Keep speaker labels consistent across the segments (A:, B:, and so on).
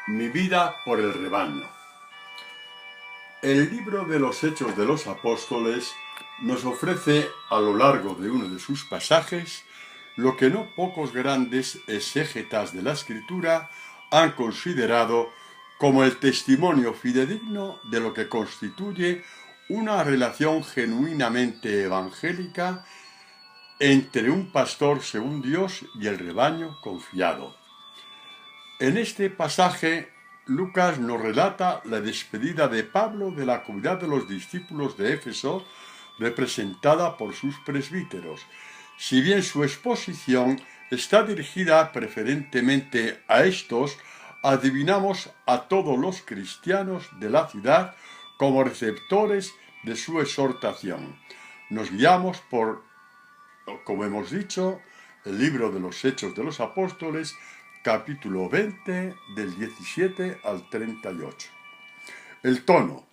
A: Mi vida por el rebaño. El libro de los Hechos de los Apóstoles nos ofrece a lo largo de uno de sus pasajes lo que no pocos grandes exégetas de la Escritura han considerado como el testimonio fidedigno de lo que constituye una relación genuinamente evangélica entre un pastor según Dios y el rebaño confiado. En este pasaje, Lucas nos relata la despedida de Pablo de la comunidad de los discípulos de Éfeso, representada por sus presbíteros. Si bien su exposición está dirigida preferentemente a estos, adivinamos a todos los cristianos de la ciudad como receptores de su exhortación. Nos guiamos por, como hemos dicho, el libro de los Hechos de los Apóstoles, capítulo 20, del 17 al 38. El tono,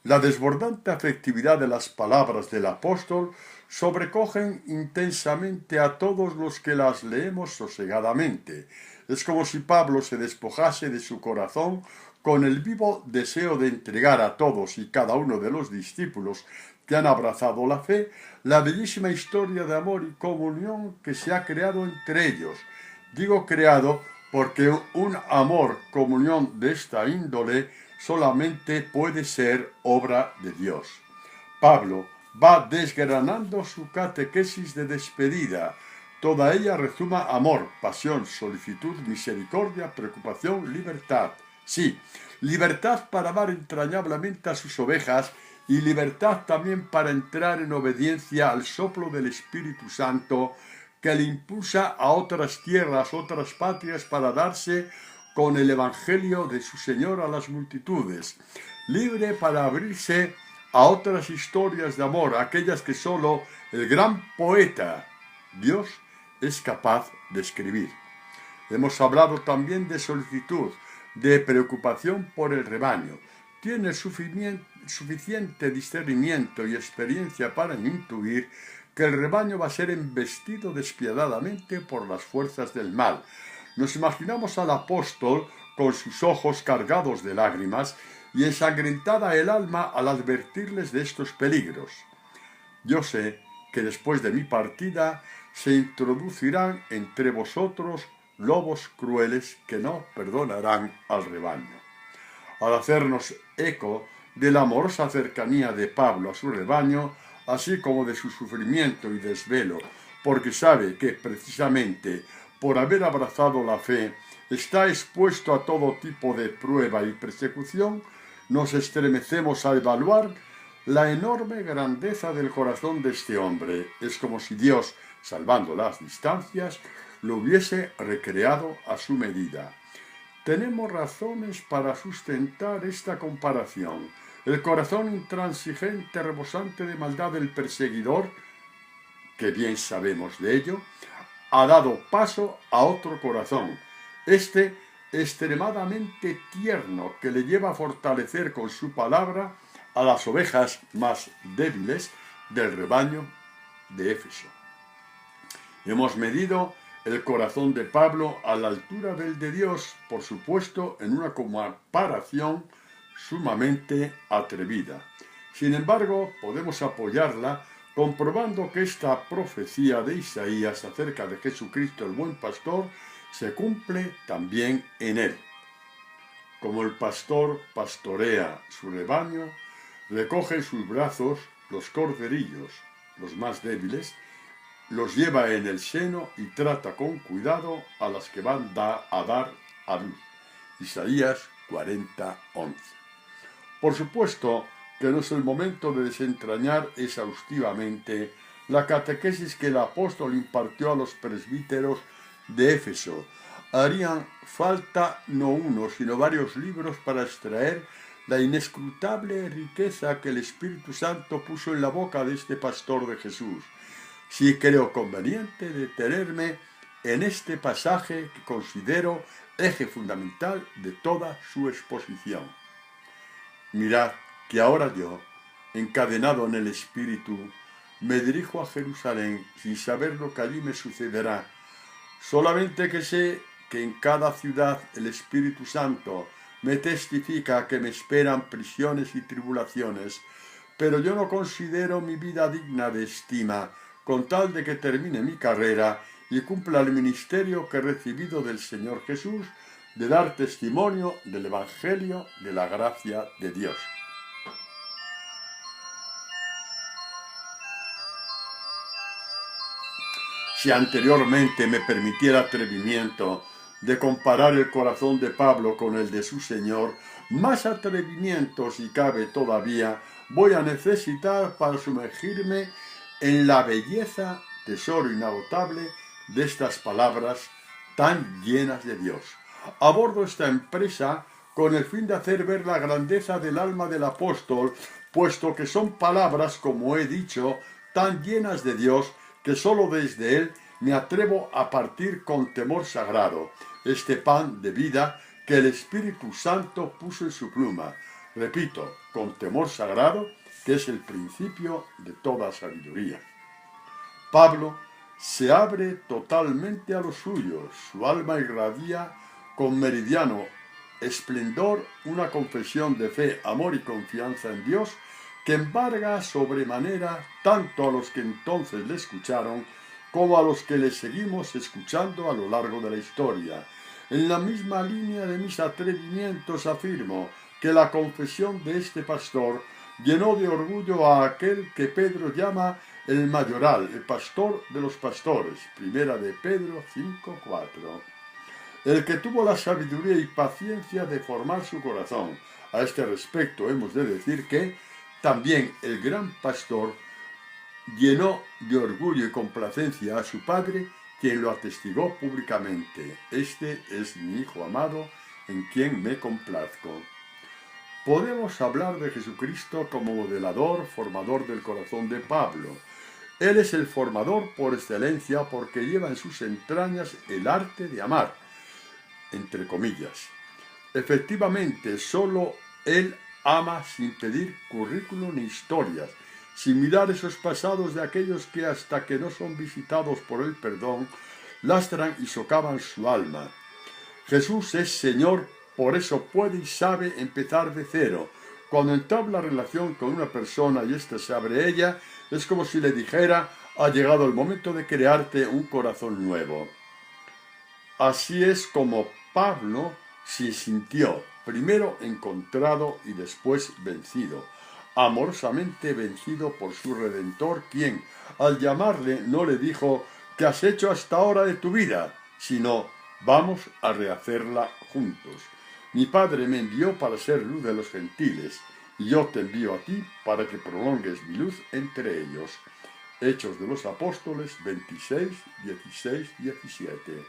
A: la desbordante afectividad de las palabras del apóstol sobrecogen intensamente a todos los que las leemos sosegadamente. Es como si Pablo se despojase de su corazón con el vivo deseo de entregar a todos y cada uno de los discípulos que han abrazado la fe la bellísima historia de amor y comunión que se ha creado entre ellos. Digo creado porque un amor, comunión de esta índole solamente puede ser obra de Dios. Pablo va desgranando su catequesis de despedida. Toda ella rezuma amor, pasión, solicitud, misericordia, preocupación, libertad. Sí, libertad para amar entrañablemente a sus ovejas y libertad también para entrar en obediencia al soplo del Espíritu Santo que le impulsa a otras tierras, otras patrias para darse con el Evangelio de su Señor a las multitudes. Libre para abrirse a otras historias de amor, aquellas que sólo el gran poeta, Dios, es capaz de escribir. Hemos hablado también de solicitud, de preocupación por el rebaño. Tiene suficiente discernimiento y experiencia para intuir que el rebaño va a ser embestido despiadadamente por las fuerzas del mal. Nos imaginamos al apóstol con sus ojos cargados de lágrimas y ensangrentada el alma al advertirles de estos peligros. Yo sé que después de mi partida se introducirán entre vosotros lobos crueles que no perdonarán al rebaño. Al hacernos eco de la amorosa cercanía de Pablo a su rebaño, así como de su sufrimiento y desvelo, porque sabe que precisamente por haber abrazado la fe está expuesto a todo tipo de prueba y persecución, nos estremecemos al evaluar la enorme grandeza del corazón de este hombre. Es como si Dios, salvando las distancias, lo hubiese recreado a su medida. Tenemos razones para sustentar esta comparación. El corazón intransigente, rebosante de maldad del perseguidor, que bien sabemos de ello, ha dado paso a otro corazón, este extremadamente tierno, que le lleva a fortalecer con su palabra a las ovejas más débiles del rebaño de Éfeso. Hemos medido el corazón de Pablo a la altura del de Dios, por supuesto, en una comparación sumamente atrevida. Sin embargo, podemos apoyarla comprobando que esta profecía de Isaías acerca de Jesucristo el buen pastor se cumple también en él. Como el pastor pastorea su rebaño, recoge en sus brazos los corderillos, los más débiles, los lleva en el seno y trata con cuidado a las que van a dar a luz. Isaías 40:11. Por supuesto que no es el momento de desentrañar exhaustivamente la catequesis que el apóstol impartió a los presbíteros de Éfeso. Harían falta no uno, sino varios libros para extraer la inescrutable riqueza que el Espíritu Santo puso en la boca de este pastor de Jesús. Sí creo conveniente detenerme en este pasaje que considero eje fundamental de toda su exposición. Mirad que ahora yo, encadenado en el Espíritu, me dirijo a Jerusalén sin saber lo que allí me sucederá. Solamente que sé que en cada ciudad el Espíritu Santo me testifica que me esperan prisiones y tribulaciones, pero yo no considero mi vida digna de estima, con tal de que termine mi carrera y cumpla el ministerio que he recibido del Señor Jesús, de dar testimonio del Evangelio de la gracia de Dios. Si anteriormente me permitiera atrevimiento de comparar el corazón de Pablo con el de su Señor, más atrevimiento, si cabe todavía, voy a necesitar para sumergirme en la belleza, tesoro inagotable, de estas palabras tan llenas de Dios. Abordo esta empresa con el fin de hacer ver la grandeza del alma del apóstol, puesto que son palabras, como he dicho, tan llenas de Dios, que sólo desde Él me atrevo a partir con temor sagrado, este pan de vida que el Espíritu Santo puso en su pluma. Repito, con temor sagrado, que es el principio de toda sabiduría. Pablo se abre totalmente a los suyos, su alma irradia con meridiano esplendor una confesión de fe, amor y confianza en Dios, que embarga sobremanera tanto a los que entonces le escucharon como a los que le seguimos escuchando a lo largo de la historia. En la misma línea de mis atrevimientos afirmo que la confesión de este pastor llenó de orgullo a aquel que Pedro llama el mayoral, el pastor de los pastores, primera de Pedro 5:4. El que tuvo la sabiduría y paciencia de formar su corazón. A este respecto hemos de decir que también el gran pastor llenó de orgullo y complacencia a su padre, quien lo atestigó públicamente. Este es mi Hijo amado, en quien me complazco. Podemos hablar de Jesucristo como modelador, formador del corazón de Pablo. Él es el formador por excelencia porque lleva en sus entrañas el arte de amar, entre comillas. Efectivamente, solo Él ama sin pedir currículum ni historias, sin mirar esos pasados de aquellos que hasta que no son visitados por el perdón, lastran y socavan su alma. Jesús es Señor, por eso puede y sabe empezar de cero. Cuando entabla relación con una persona y ésta se abre a ella, es como si le dijera: ha llegado el momento de crearte un corazón nuevo. Así es como Pablo se sintió, primero encontrado y después vencido, amorosamente vencido por su Redentor, quien, al llamarle, no le dijo: ¿qué has hecho hasta ahora de tu vida?, sino: vamos a rehacerla juntos. Mi Padre me envió para ser luz de los gentiles, y yo te envío a ti para que prolongues mi luz entre ellos. Hechos de los Apóstoles 26, 16, 17.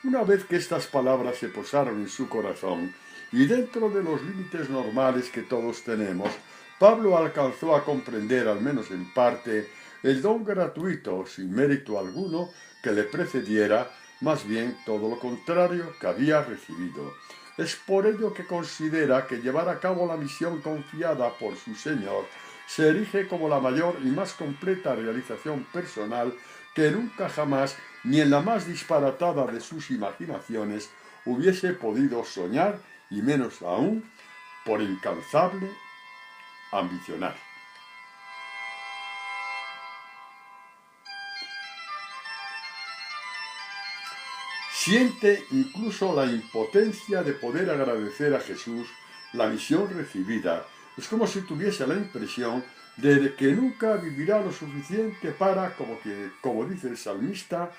A: Una vez que estas palabras se posaron en su corazón, y dentro de los límites normales que todos tenemos, Pablo alcanzó a comprender, al menos en parte, el don gratuito, sin mérito alguno, que le precediera, más bien todo lo contrario que había recibido. Es por ello que considera que llevar a cabo la misión confiada por su Señor se erige como la mayor y más completa realización personal que nunca jamás, ni en la más disparatada de sus imaginaciones, hubiese podido soñar, y menos aún por incansable ambicionar. Siente incluso la impotencia de poder agradecer a Jesús la misión recibida. Es como si tuviese la impresión de que nunca vivirá lo suficiente para, como dice el salmista,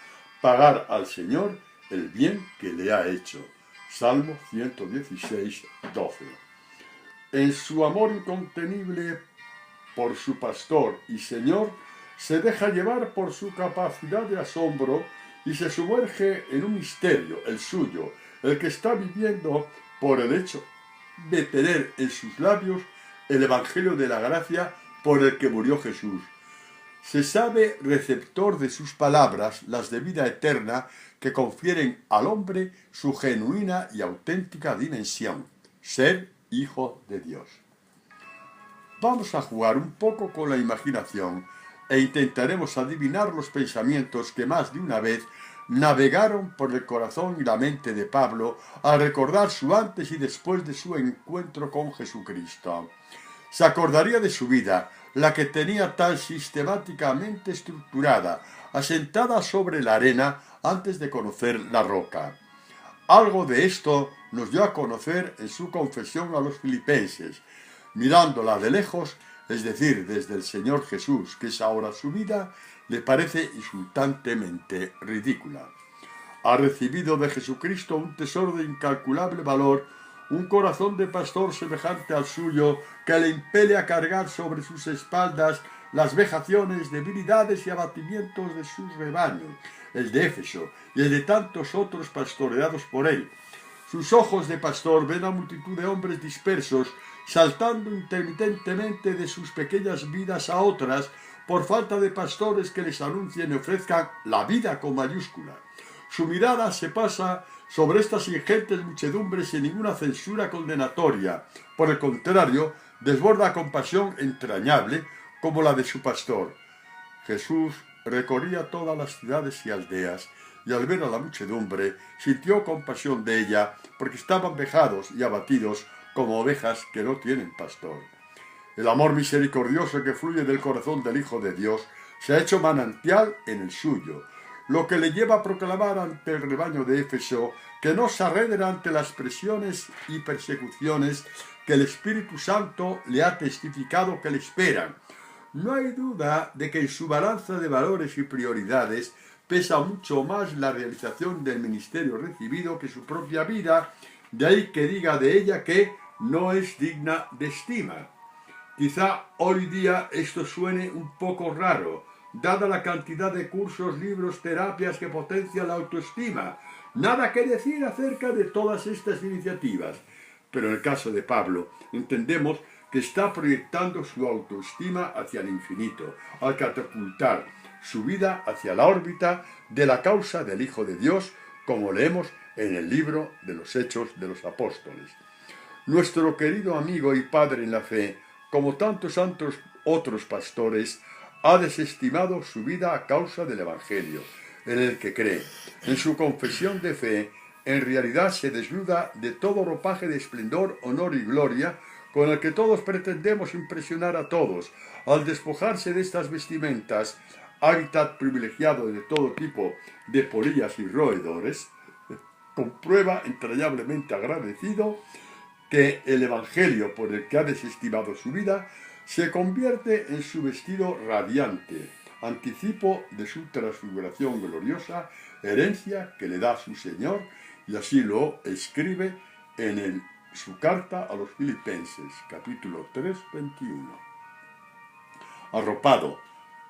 A: pagar al Señor el bien que le ha hecho. Salmo 116, 12. En su amor incontenible por su pastor y Señor, se deja llevar por su capacidad de asombro y se sumerge en un misterio, el suyo, el que está viviendo por el hecho de tener en sus labios el Evangelio de la gracia por el que murió Jesús. Se sabe receptor de sus palabras, las de vida eterna, que confieren al hombre su genuina y auténtica dimensión, ser hijo de Dios. Vamos a jugar un poco con la imaginación e intentaremos adivinar los pensamientos que más de una vez navegaron por el corazón y la mente de Pablo al recordar su antes y después de su encuentro con Jesucristo. Se acordaría de su vida, la que tenía tan sistemáticamente estructurada, asentada sobre la arena antes de conocer la roca. Algo de esto nos dio a conocer en su confesión a los filipenses. Mirándola de lejos, es decir, desde el Señor Jesús, que es ahora su vida, le parece insultantemente ridícula. Ha recibido de Jesucristo un tesoro de incalculable valor, un corazón de pastor semejante al suyo, que le impele a cargar sobre sus espaldas las vejaciones, debilidades y abatimientos de sus rebaños, el de Éfeso y el de tantos otros pastoreados por él. Sus ojos de pastor ven a multitud de hombres dispersos, saltando intermitentemente de sus pequeñas vidas a otras, por falta de pastores que les anuncien y ofrezcan la vida con mayúscula. Su mirada se pasa sobre estas ingentes muchedumbres sin ninguna censura condenatoria. Por el contrario, desborda compasión entrañable como la de su pastor. Jesús recorría todas las ciudades y aldeas, y al ver a la muchedumbre sintió compasión de ella, porque estaban vejados y abatidos como ovejas que no tienen pastor. El amor misericordioso que fluye del corazón del Hijo de Dios se ha hecho manantial en el suyo, lo que le lleva a proclamar ante el rebaño de Éfeso que no se arreden ante las presiones y persecuciones que el Espíritu Santo le ha testificado que le esperan. No hay duda de que en su balanza de valores y prioridades pesa mucho más la realización del ministerio recibido que su propia vida, de ahí que diga de ella que no es digna de estima. Quizá hoy día esto suene un poco raro, dada la cantidad de cursos, libros, terapias que potencian la autoestima. Nada que decir acerca de todas estas iniciativas. Pero en el caso de Pablo, entendemos que está proyectando su autoestima hacia el infinito, al catapultar su vida hacia la órbita de la causa del Hijo de Dios, como leemos en el libro de los Hechos de los Apóstoles. Nuestro querido amigo y padre en la fe, como tantos otros pastores, ha desestimado su vida a causa del Evangelio, en el que cree. En su confesión de fe, en realidad se desnuda de todo ropaje de esplendor, honor y gloria, con el que todos pretendemos impresionar a todos. Al despojarse de estas vestimentas, hábitat privilegiado de todo tipo de polillas y roedores, comprueba entrañablemente agradecido que el Evangelio por el que ha desestimado su vida se convierte en su vestido radiante, anticipo de su transfiguración gloriosa, herencia que le da su Señor, y así lo escribe en su carta a los Filipenses, capítulo 3, 21. Arropado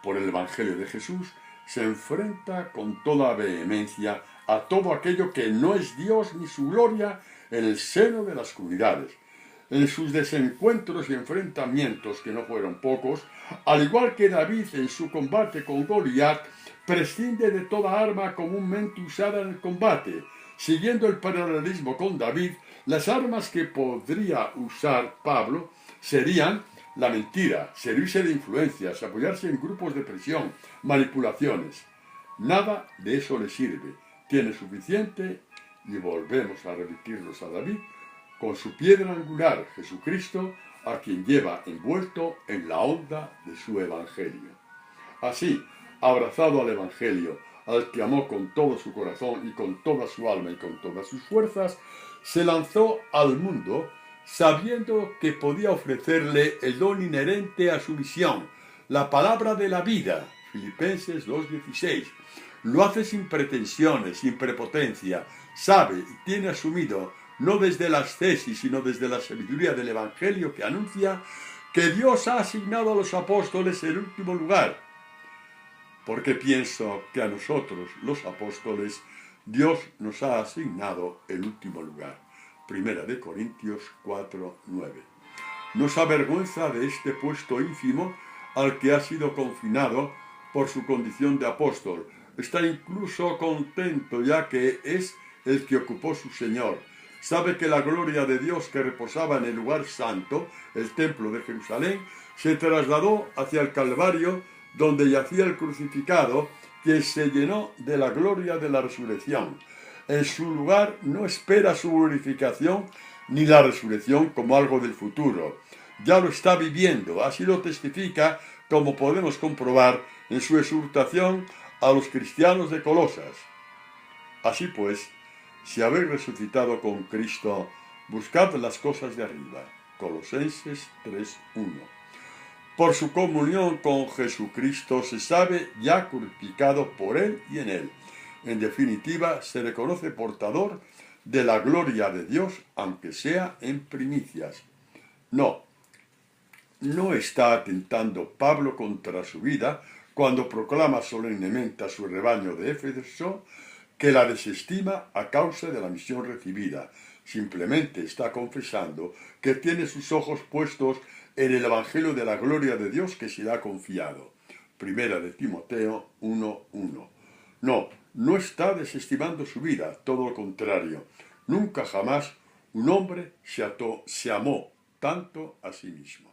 A: por el Evangelio de Jesús, se enfrenta con toda vehemencia a todo aquello que no es Dios ni su gloria en el seno de las comunidades. En sus desencuentros y enfrentamientos, que no fueron pocos, al igual que David en su combate con Goliat, prescinde de toda arma comúnmente usada en el combate. Siguiendo el paralelismo con David, las armas que podría usar Pablo serían la mentira, servirse de influencias, apoyarse en grupos de presión, manipulaciones. Nada de eso le sirve. Tiene suficiente, y volvemos a repetirnos a David, con su piedra angular, Jesucristo, a quien lleva envuelto en la onda de su Evangelio. Así, abrazado al Evangelio, al que amó con todo su corazón y con toda su alma y con todas sus fuerzas, se lanzó al mundo sabiendo que podía ofrecerle el don inherente a su misión, la palabra de la vida, Filipenses 2:16. Lo hace sin pretensiones, sin prepotencia, sabe y tiene asumido, no desde las tesis, sino desde la sabiduría del Evangelio que anuncia, que Dios ha asignado a los apóstoles el último lugar. Porque pienso que a nosotros, los apóstoles, Dios nos ha asignado el último lugar. Primera de Corintios 4:9. No se avergüenza de este puesto ínfimo al que ha sido confinado por su condición de apóstol. Está incluso contento, ya que es el que ocupó su Señor. Sabe que la gloria de Dios que reposaba en el lugar santo, el templo de Jerusalén, se trasladó hacia el Calvario donde yacía el crucificado, quien se llenó de la gloria de la resurrección. En su lugar no espera su glorificación ni la resurrección como algo del futuro. Ya lo está viviendo, así lo testifica, como podemos comprobar en su exhortación a los cristianos de Colosas. Así pues, si habéis resucitado con Cristo, buscad las cosas de arriba. Colosenses 3:1. Por su comunión con Jesucristo se sabe ya glorificado por Él y en Él. En definitiva, se le conoce portador de la gloria de Dios, aunque sea en primicias. No está atentando Pablo contra su vida cuando proclama solemnemente a su rebaño de Éfeso que la desestima a causa de la misión recibida. Simplemente está confesando que tiene sus ojos puestos en el Evangelio de la gloria de Dios que se le ha confiado. Primera de Timoteo 1:1. No está desestimando su vida, todo lo contrario. Nunca jamás un hombre se amó tanto a sí mismo.